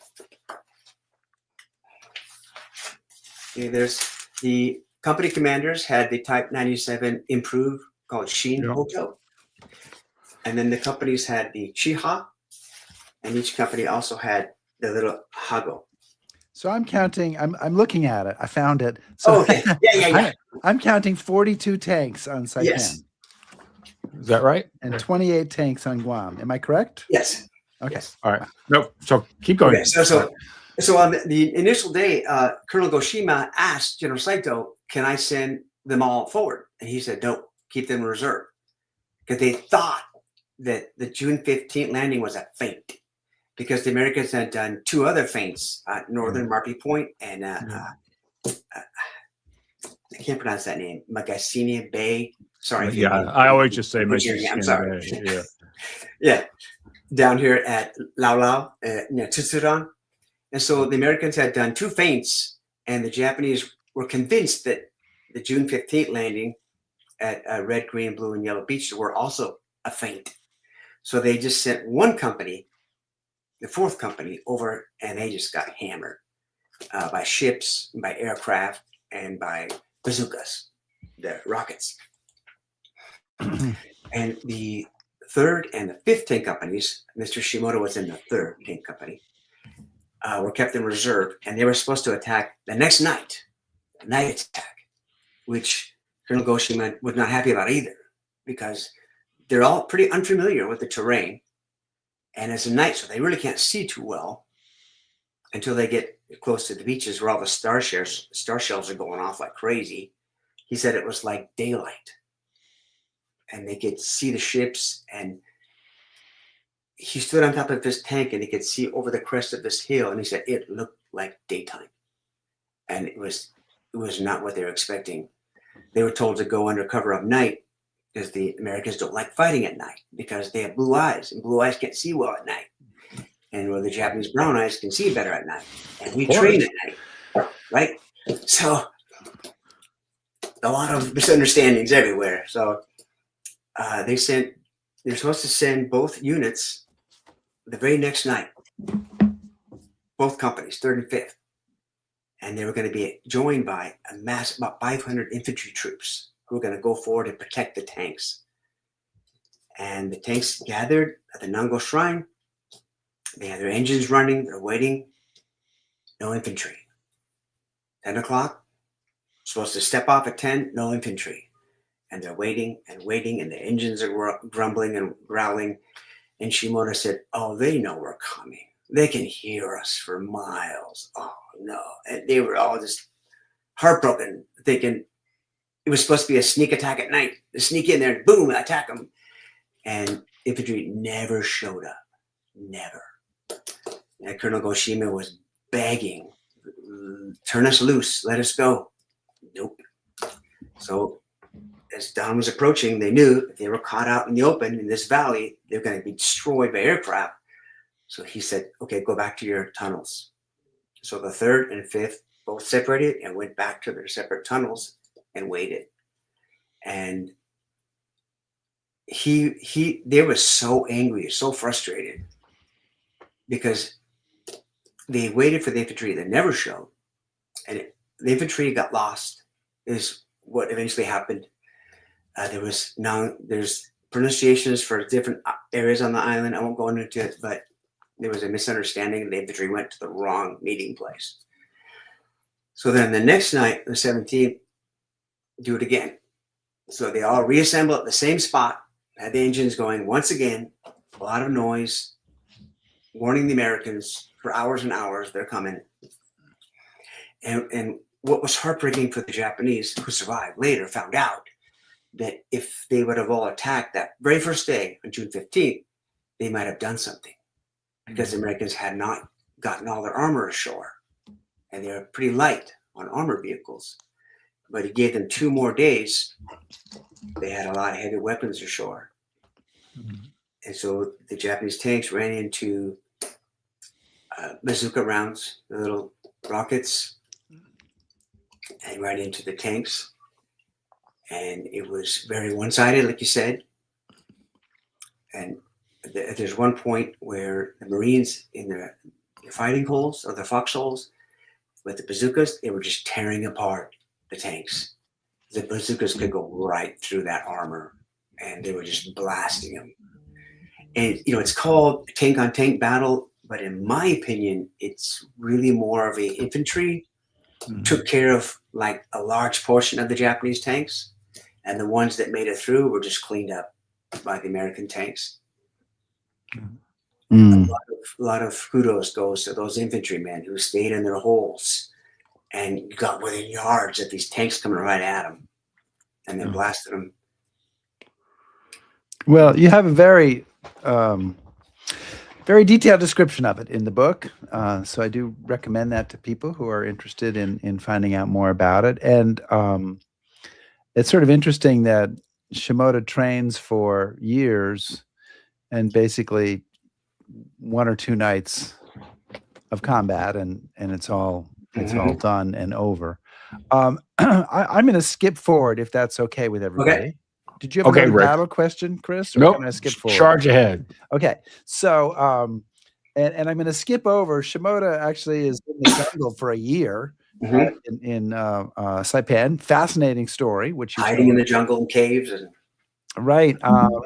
Okay, there's the company commanders had the Type 97 improved called Shin Hoto. And then the companies had the Chiha, and each company also had the little Hago. So I'm counting. I'm looking at it. I found it. So Oh, okay. Yeah. I'm counting 42 tanks on Saipan. Yes. Is that right? And 28 tanks on Guam. Am I correct? Yes. Okay. Yes. All right. Nope. So keep going. Okay. So on the initial day, Colonel Goshima asked General Saito, "Can I send them all forward?" And he said, "No, keep them in reserve," because they thought that the June 15th landing was a feint, because the Americans had done 2 other feints at northern Marpy Point and I can't pronounce that name, Magassini Bay. Sorry. Yeah, I always just say Manchurian. I'm sorry. Yeah. Yeah, down here at Lao Lao, near Tutsuran. And so the Americans had done 2 feints, and the Japanese were convinced that the June 15th landing at Red, Green, Blue, and Yellow Beach were also a feint. So they just sent 1 company, the 4th company, over, and they just got hammered by ships, by aircraft, and by bazookas, the rockets. And the 3rd and the 5th tank companies, Mr. Shimoda was in the 3rd tank company, were kept in reserve, and they were supposed to attack the next night, a night attack, which Colonel Goshima was not happy about either, because they're all pretty unfamiliar with the terrain, and it's a night, so they really can't see too well until they get close to the beaches where all the star shells are going off like crazy. He said it was like daylight, and they could see the ships, and he stood on top of this tank and he could see over the crest of this hill, and he said it looked like daytime, and it was not what they were expecting. They were told to go under cover of night, because the Americans don't like fighting at night because they have blue eyes, and blue eyes can't see well at night, and where the Japanese brown eyes can see better at night, and we train at night, right? So a lot of misunderstandings everywhere. So they're supposed to send both units the very next night, both companies, 3rd and 5th, and they were going to be joined by a mass, about 500 infantry troops who were going to go forward and protect the tanks. And the tanks gathered at the Nango Shrine. They had their engines running. They're waiting. No infantry. 10 o'clock, supposed to step off at 10, no infantry. And they're waiting and waiting, and the engines are grumbling and growling. And Shimoda said, "Oh, they know we're coming. They can hear us for miles. Oh, no." And they were all just heartbroken, thinking it was supposed to be a sneak attack at night. They sneak in there and boom, attack them. And infantry never showed up. Never. And Colonel Goshima was begging, "Turn us loose. Let us go." Nope. So as dawn was approaching, they knew if they were caught out in the open in this valley, they're going to be destroyed by aircraft. So he said, "Okay, go back to your tunnels." So the 3rd and 5th both separated and went back to their separate tunnels and waited. And they were so angry, so frustrated, because they waited for the infantry that never showed, and the infantry got lost, is what eventually happened. There's pronunciations for different areas on the island. I won't go into it, but there was a misunderstanding, and the infantry went to the wrong meeting place. So then the next night, the 17th, do it again. So they all reassemble at the same spot, had the engines going once again, a lot of noise, warning the Americans for hours and hours they're coming. And what was heartbreaking for the Japanese who survived later found out that if they would have all attacked that very first day on June 15th, they might have done something, because the Americans had not gotten all their armor ashore, and they were pretty light on armor vehicles. But he gave them 2 more days. They had a lot of heavy weapons ashore. And so the Japanese tanks ran into bazooka rounds, the little rockets, and ran into the tanks. And it was very one-sided, like you said. And there's one point where the Marines in their fighting holes, or the foxholes, with the bazookas, they were just tearing apart the tanks. The bazookas could go right through that armor, and they were just blasting them. And, it's called tank-on-tank battle, But in my opinion, it's really more of a infantry. Took care of like a large portion of the Japanese tanks, and the ones that made it through were just cleaned up by the American tanks. Mm. A lot of kudos goes to those infantrymen who stayed in their holes and got within yards of these tanks coming right at them, and then blasted them. Well, you have a very very detailed description of it in the book. So I do recommend that to people who are interested in finding out more about it. And it's sort of interesting that Shimoda trains for years and basically 1 or 2 nights of combat, and it's all done and over. I'm going to skip forward if that's okay with everybody. Okay. Did you have Okay, another Rick. battle question, Chris? Or Nope. can I skip forward? Charge ahead. Okay. So, and I'm going to skip over. Shimoda actually is in the jungle for a year in Saipan. Fascinating story, which you hiding in the jungle and caves and right,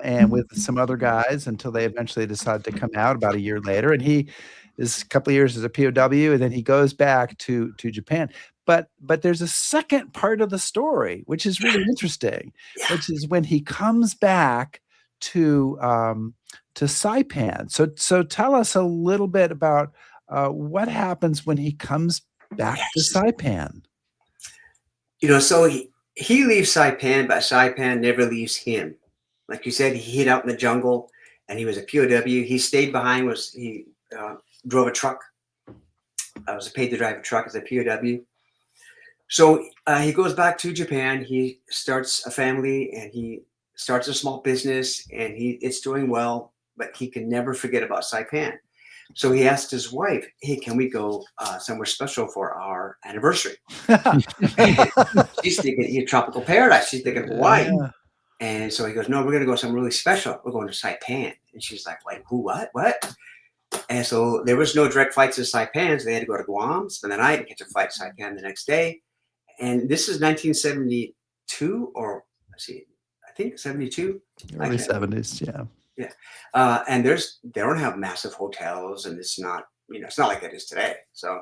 and with some other guys until they eventually decide to come out about a year later. And he is a couple of years as a POW, and then he goes back to Japan. But there's a second part of the story which is really interesting, which is when he comes back to Saipan. So tell us a little bit about what happens when he comes back to Saipan. So he leaves Saipan, but Saipan never leaves him. Like you said, he hid out in the jungle, and he was a POW. He stayed behind. He drove a truck. I was paid to drive a truck as a POW. So he goes back to Japan. He starts a family, and he starts a small business, and it's doing well. But he can never forget about Saipan. So he asked his wife, "Hey, can we go somewhere special for our anniversary?" She's thinking tropical paradise. She's thinking Hawaii. And so he goes, "No, we're going to go somewhere really special. We're going to Saipan." And she's like, "Wait, who? What?" And so there was no direct flights to Saipan, so they had to go to Guam, spend the night, and catch a flight to Saipan the next day. And this is 1972, or let's see, I think 72. Early 70s, yeah. Yeah. And they don't have massive hotels, and it's not like it is today. So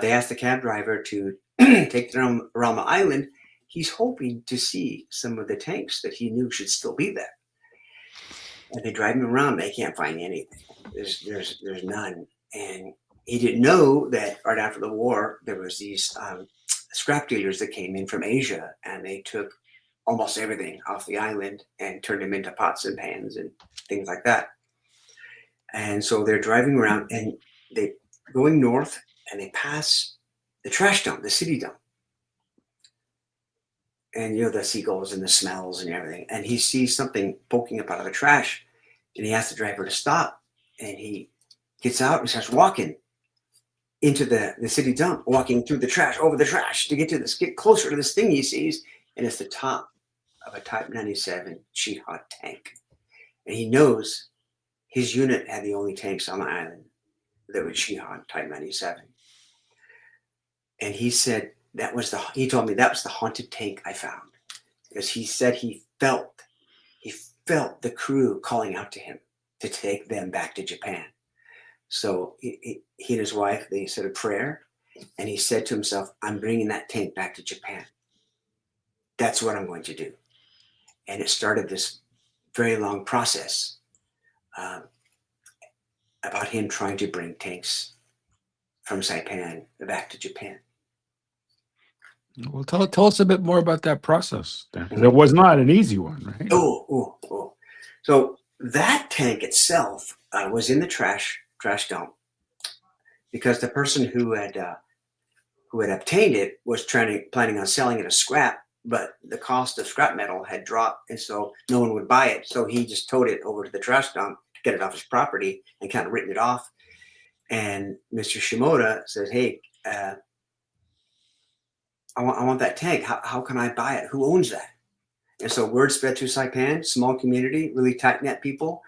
they asked the cab driver to take them around the island. He's hoping to see some of the tanks that he knew should still be there. And they drive him around. They can't find anything. There's none. And he didn't know that right after the war, there was these scrap dealers that came in from Asia, and they took almost everything off the island and turned them into pots and pans and things like that. And so they're driving around, and they're going north, and they pass the trash dump, the city dump. And the seagulls and the smells and everything. And he sees something poking up out of the trash, and he asks the driver to stop. And he gets out and starts walking into the city dump, walking through the trash, over the trash to get closer to this thing he sees. And it's the top of a Type 97 Jihad tank. And he knows his unit had the only tanks on the island that were Jihad Type 97. And he said, he told me that was the haunted tank I found, because he said he felt the crew calling out to him to take them back to Japan. So he and his wife, they said a prayer, and he said to himself, "I'm bringing that tank back to Japan. That's what I'm going to do." And it started this very long process about him trying to bring tanks from Saipan back to Japan. Well, tell us a bit more about that process, Dan. It was not an easy one, right? Oh. So that tank itself was in the trash dump, because the person who had obtained it was planning on selling it as scrap, but the cost of scrap metal had dropped, and so no one would buy it. So he just towed it over to the trash dump to get it off his property and kind of written it off. And Mr. Shimoda says, "Hey, I want that tank. How can I buy it? Who owns that?" And so word spread through Saipan, small community, really tight-knit people.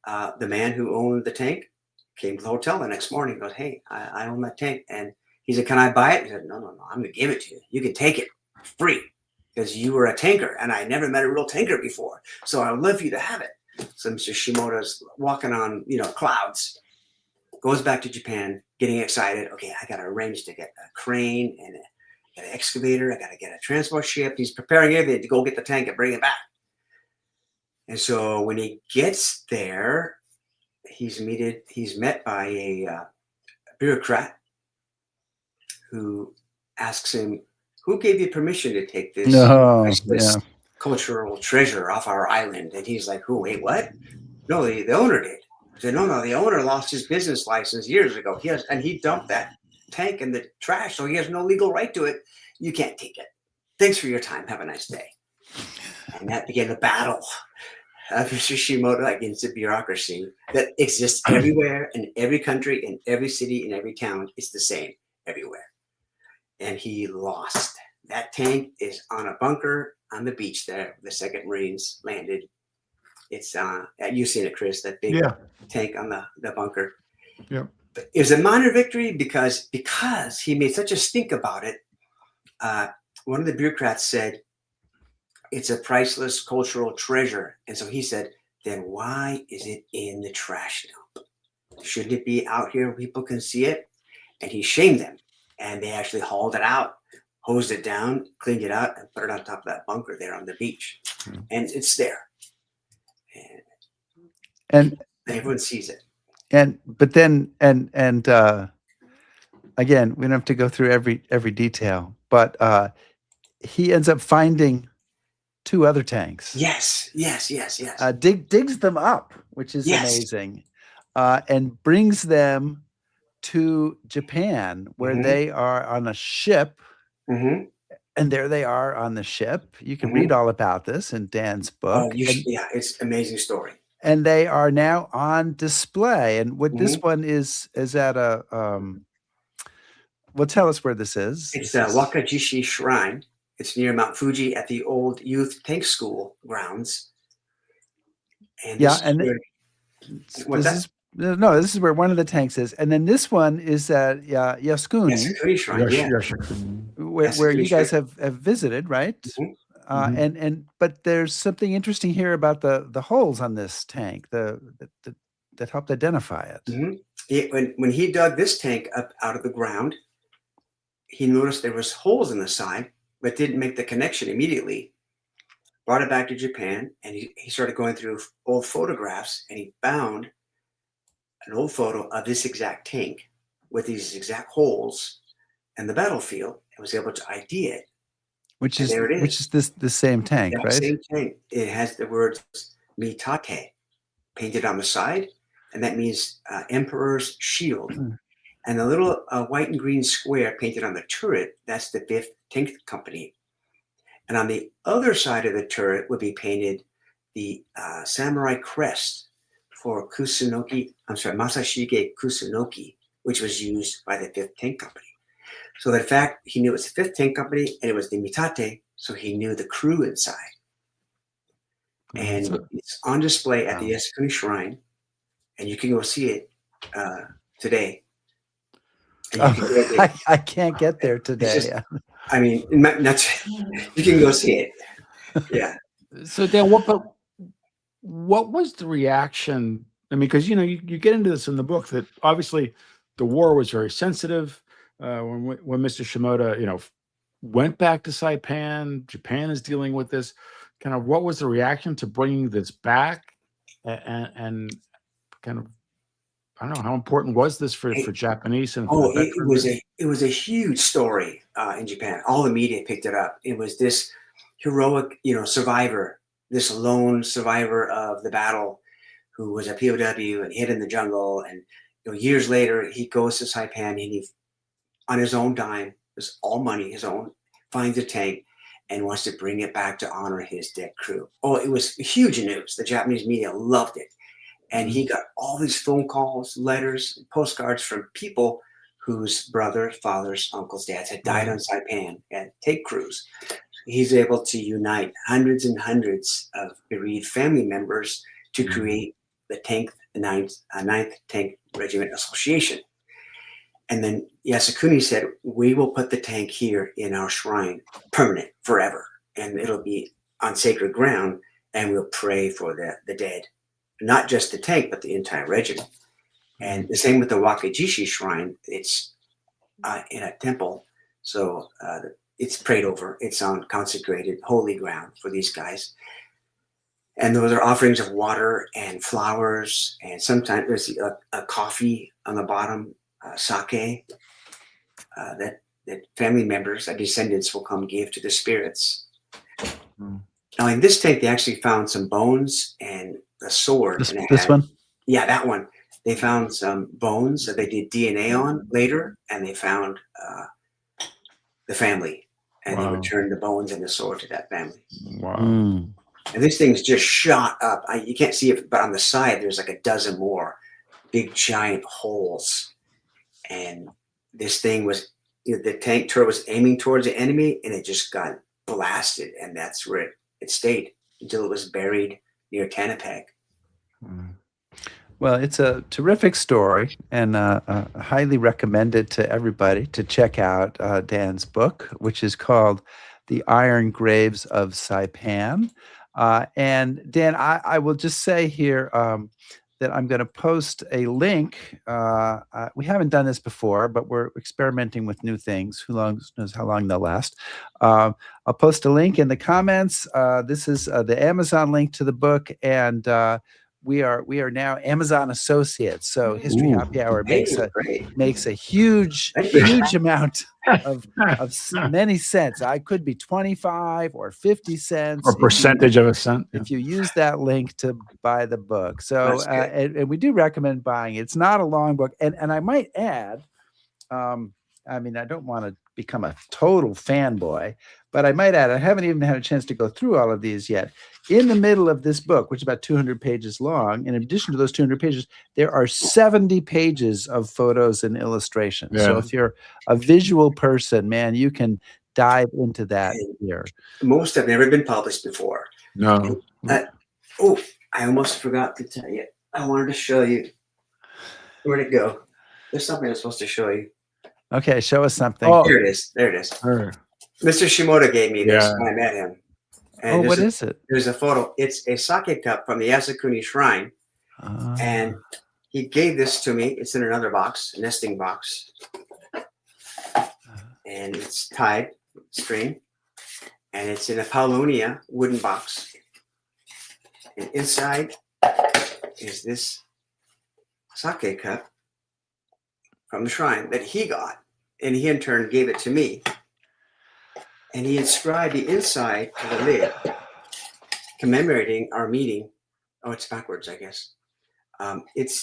The man who owned the tank came to the hotel the next morning and goes, "Hey, I own that tank." And he said, "Can I buy it?" He said, No, I'm going to give it to you. You can take it free, because you were a tanker, and I never met a real tanker before. So I would love for you to have it. So Mr. Shimoda's walking on, clouds. goes back to Japan, getting excited. Okay, I got to arrange to get a crane and an excavator. I got to get a transport ship. He's preparing everything to go get the tank and bring it back. And so when he gets there, he's met by a bureaucrat who asks him, "Who gave you permission to take this priceless cultural treasure off our island?" And he's like, "Who? Wait, what? No, the owner did." I said, "No, the owner lost his business license years ago. He dumped that tank in the trash, so he has no legal right to it. You can't take it. Thanks for your time. Have a nice day." And that began a battle of Mr. Shimoda against the bureaucracy that exists everywhere, in every country, in every city, in every town. It's the same everywhere. And he lost. That tank is on a bunker on the beach there. The Second Marines landed. It's you've seen it, Chris, that big tank on the bunker. Yeah. But it was a minor victory because he made such a stink about it. One of the bureaucrats said, "It's a priceless cultural treasure." And so he said, "Then why is it in the trash dump? Shouldn't it be out here where people can see it?" And he shamed them. And they actually hauled it out, hosed it down, cleaned it out, and put it on top of that bunker there on the beach. And it's there. And everyone sees it. But then again, we don't have to go through every detail, but he ends up finding 2 other tanks. Yes. Digs them up, which is amazing, and brings them to Japan, where they are on a ship. And there they are on the ship. You can read all about this in Dan's book. It's an amazing story. And they are now on display. And what this one is at a well, tell us where this is. It's the Wakajishi Shrine. It's near Mount Fuji at the old youth tank school grounds. And this is where one of the tanks is. And then this one is at Yasukuni Shrine, where you guys have visited, right? But there's something interesting here about the holes on this tank that helped identify it. When he dug this tank up out of the ground, he noticed there was holes in the side, but didn't make the connection immediately. Brought it back to Japan, and he started going through old photographs, and he found an old photo of this exact tank with these exact holes in the battlefield, and was able to ID it. Which is the same tank, right? Same tank. It has the words Mitate painted on the side, and that means Emperor's Shield. And the little white and green square painted on the turret, that's the 5th Tank Company. And on the other side of the turret would be painted the samurai crest for Masashige Kusunoki, which was used by the 5th Tank Company. So the fact he knew it was the 5th Tank Company and it was the Mitate, so he knew the crew inside. And it's on display at the Yasukuni Shrine, and you can go see it today. I can't get there today. I mean, you can go see it. Yeah. So Dan, what was the reaction? I mean, because you get into this in the book that obviously the war was very sensitive. When Mr. Shimoda, went back to Saipan, Japan is dealing with this. Kind of, what was the reaction to bringing this back, and kind of, I don't know, how important was this for Japanese and it was a huge story in Japan. All the media picked it up. It was this heroic, survivor, this lone survivor of the battle, who was a POW and hid in the jungle. And years later, he goes to Saipan and he, on his own dime, it's all money, his own, finds a tank and wants to bring it back to honor his dead crew. Oh, it was huge news. The Japanese media loved it. And he got all these phone calls, letters, postcards from people whose brothers, fathers, uncles, dads had died on Saipan and tank crews. He's able to unite hundreds and hundreds of bereaved family members to create the 9th Tank Regiment Association. And then Yasukuni said, "We will put the tank here in our shrine, permanent, forever. And it'll be on sacred ground, and we'll pray for the dead. Not just the tank, but the entire regiment." And the same with the Wakajishi shrine. It's in a temple, so it's prayed over. It's on consecrated holy ground for these guys. And those are offerings of water and flowers, and sometimes there's a coffee on the bottom, sake, that family members, that descendants will come give to the spirits. Now, in this tank, they actually found some bones and a sword. This one? Yeah, that one. They found some bones that they did DNA on later, and they found the family, and they returned the bones and the sword to that family. Wow. And this thing's just shot up. You can't see it, but on the side, there's like a dozen more big, giant holes. And this thing was, the tank turret was aiming towards the enemy, and it just got blasted. And that's where it stayed until it was buried near Tanapag. Well, it's a terrific story, and highly recommend it to everybody to check out Dan's book, which is called The Iron Graves of Saipan. And Dan, I will just say here that I'm going to post a link. We haven't done this before, but we're experimenting with new things. Who knows how long they'll last. I'll post a link in the comments. This is the Amazon link to the book, and we are now Amazon associates. So History Happy Hour makes a huge amount of many cents. I could be 25 or 50 cents or percentage of a cent if you use that link to buy the book. So and we do recommend buying it. It's not a long book, and I might add, I mean, I don't want to become a total fanboy, but I might add, I haven't even had a chance to go through all of these yet. In the middle of this book, which is about 200 pages long, in addition to those 200 pages, there are 70 pages of photos and illustrations. Yeah. So if you're a visual person, man, you can dive into that here. Most have never been published before. No. I almost forgot to tell you. I wanted to show you. Where'd it go? There's something I was supposed to show you. Okay, show us something. Oh, there it is. There it is. Mr. Shimoda gave me this when I met him. And what is it? There's a photo. It's a sake cup from the Yasukuni Shrine. And he gave this to me. It's in another box, a nesting box. And it's tied, string. And it's in a paulownia wooden box. And inside is this sake cup from the shrine that he got. And he in turn gave it to me. And he inscribed the inside of the lid, commemorating our meeting. Oh, it's backwards, I guess.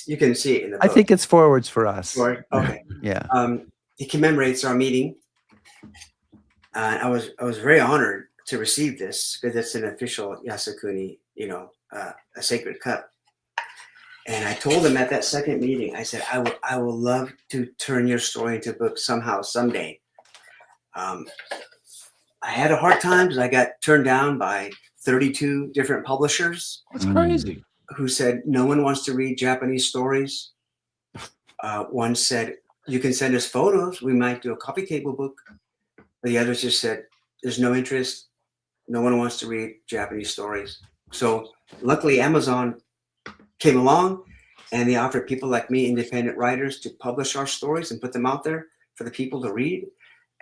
You can see it in the book. I think it's forwards for us. Forward? Okay. Yeah. It commemorates our meeting. I was very honored to receive this because it's an official Yasukuni, a sacred cup. And I told him at that second meeting, I said, I will love to turn your story into a book somehow, someday. I had a hard time because I got turned down by 32 different publishers. That's crazy. Who said, no one wants to read Japanese stories. One said, you can send us photos. We might do a coffee table book. The others just said, there's no interest. No one wants to read Japanese stories. So luckily Amazon came along and they offered people like me, independent writers, to publish our stories and put them out there for the people to read.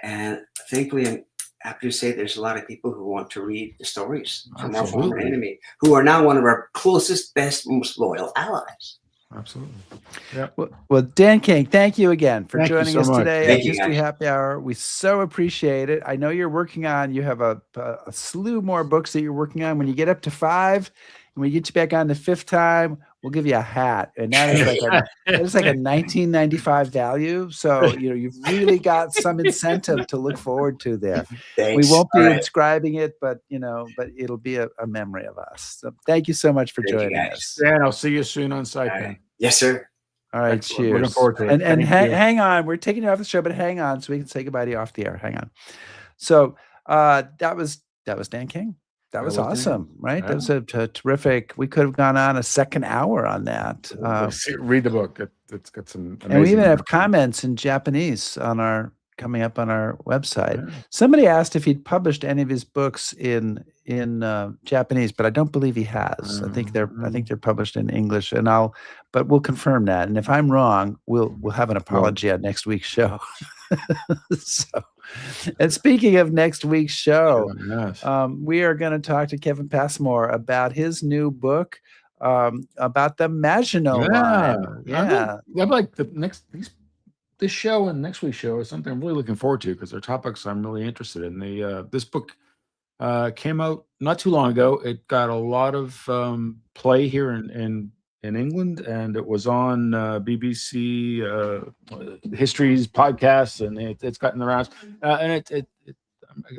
And thankfully, I'm happy to say there's a lot of people who want to read the stories from our former enemy, who are now one of our closest, best, most loyal allies. Absolutely. Yeah. Well, Dan King, thank you again for joining us much. today at History Happy Hour. We so appreciate it. I know you're working on, you have a slew more books that you're working on. When you get up to 5, and we get you back on the 5th time, we'll give you a hat. And that is like a 1995 value. So, you've really got some incentive to look forward to there. Thanks. We won't be inscribing it, but it'll be a memory of us. So thank you so much for joining us. Dan, I'll see you soon on Saipan. Right. Yes, sir. All right, Excellent. cheers. Looking forward to it. And hang on. We're taking you off the show, but hang on so we can say goodbye to you off the air. Hang on. So that was Dan King. That was awesome, right? Yeah. That was a terrific. We could have gone on a second hour on that. Read the book. It's got some amazing. And we even have comments in Japanese on our coming up on our website. Yeah. Somebody asked if he'd published any of his books in Japanese, but I don't believe he has. I think they're published in English, but we'll confirm that. And if I'm wrong, we'll have an apology on next week's show. So, and speaking of next week's show, we are going to talk to Kevin Passmore about his new book about the Maginot Line. Yeah, I like this show and next week's show is something I'm really looking forward to because they're topics I'm really interested in. This book came out not too long ago. It got a lot of play here in England, and it was on BBC History's podcast, and it's gotten the rounds. And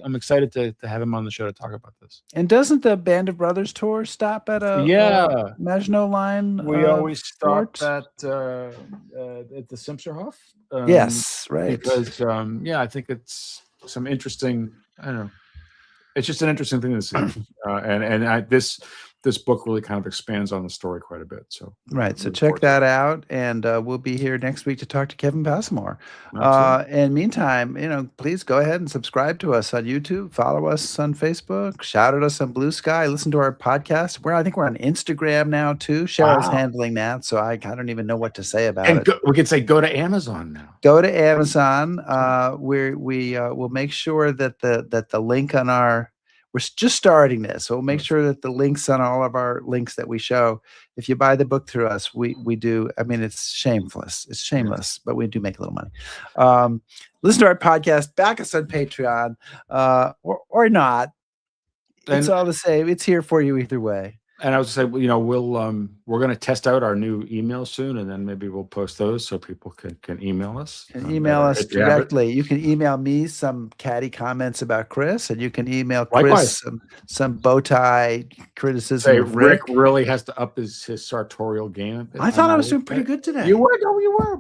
I'm excited to have him on the show to talk about this. And doesn't the Band of Brothers tour stop at a Maginot Line? We always stop at the Simserhof. Yes, right. Because I think it's some interesting. I don't know. It's just an interesting thing to see, and this book really kind of expands on the story quite a bit. So so check that out, and we'll be here next week to talk to Kevin Passmore. And meantime, please go ahead and subscribe to us on YouTube, follow us on Facebook, shout at us on Blue Sky, listen to our podcast. I think we're on Instagram now too. Cheryl's handling that, so I don't even know what to say about it. We could say go to Amazon now. Go to Amazon. We'll make sure that the link on we're just starting this, so we'll make sure that the links on all of our links that we show, if you buy the book through us, we do. I mean, it's shameless. It's shameless, but we do make a little money. Listen to our podcast, back us on Patreon, or not. It's all the same. It's here for you either way. And I was going to say, we're going to test out our new email soon, and then maybe we'll post those so people can email us. And email us directly. You can email me some catty comments about Chris, and you can email Chris some bow tie criticism. Say Rick really has to up his sartorial game. I thought I was doing pretty good today. You were. No, you were.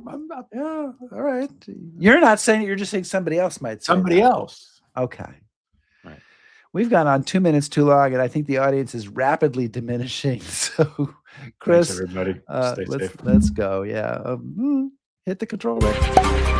Yeah. All right. You're not saying it. You're just saying somebody else might say somebody else. Okay. We've gone on 2 minutes too long, and I think the audience is rapidly diminishing. So, Chris, thanks, everybody. Stay safe. Let's go. Yeah. Hit the control, Rick.